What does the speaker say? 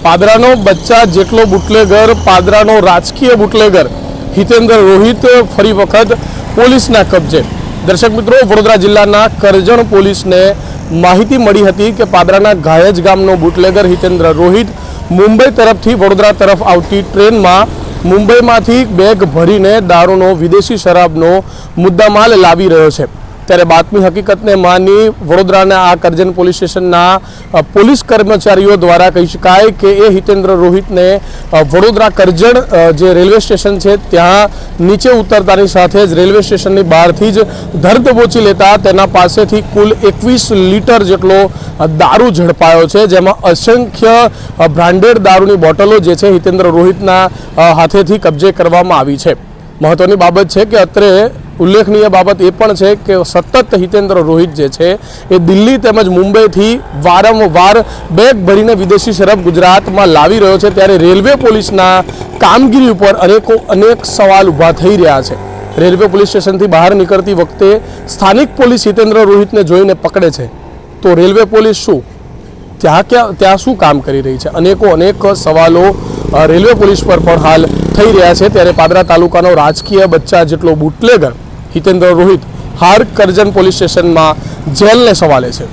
પાદરાનો બચ્ચા જેટલો બુટલેગર, પાદરાનો રાજકીય બુટલેગર હિતેન્દ્ર રોહિત ફરી વખત પોલીસના કબજે। દર્શક મિત્રો, વડોદરા જિલ્લાના કરજણ પોલીસને માહિતી મળી હતી કે પાદરાના ઘાયજ ગામનો બુટલેગર હિતેન્દ્ર રોહિત મુંબઈ તરફથી વડોદરા તરફ આવતી ટ્રેનમાં મુંબઈમાંથી બેગ ભરીને દારૂનો વિદેશી શરાબનો મુદ્દામાલ લાવી રહ્યો છે। ત્યારે બાતમી હકીકતને માની વડોદરાના આ કરજણ પોલીસ સ્ટેશનના પોલીસ કર્મચારીઓ દ્વારા કહી શકાય કે એ હિતેન્દ્ર રોહિતને વડોદરા કરજણ જે રેલવે સ્ટેશન છે ત્યાં નીચે ઉતરતાની સાથે જ રેલવે સ્ટેશનની બહારથી જ ધરદબોચી લેતા તેના પાસેથી કુલ 21 લીટર જેટલો દારૂ ઝડપાયો છે, જેમાં અસંખ્ય બ્રાન્ડેડ દારૂની બોટલો જે છે હિતેન્દ્ર રોહિતના હાથેથી કબજે કરવામાં આવી છે। મહત્વની બાબત છે કે અત્રે ઉલ્લેખનીય બાબત એ પણ છે કે સતત હિતેન્દ્ર રોહિત જે છે એ દિલ્હી તેમજ મુંબઈથી વારંવાર બેગ ભરીને વિદેશી શરાબ ગુજરાતમાં લાવી રહ્યો છે। ત્યારે રેલવે પોલીસના કામગીરી ઉપર અનેક સવાલ ઊભા થઈ રહ્યા છે। રેલવે પોલીસ સ્ટેશનથી બહાર નીકળતી વખતે સ્થાનિક પોલીસ હિતેન્દ્ર રોહિતને જોઈને પકડે છે, તો રેલવે પોલીસ શું ત્યાં શું કામ કરી રહી છે? અનેક સવાલો રેલવે પોલીસ પર પણ હાલ થઈ રહ્યા છે। ત્યારે પાદરા તાલુકાનો રાજકીય બચ્ચા જેટલો બુટલેગર હિતેન્દ્ર રોહિત હાર કરજણ પોલીસ સ્ટેશનમાં જેલને સવાલે છે।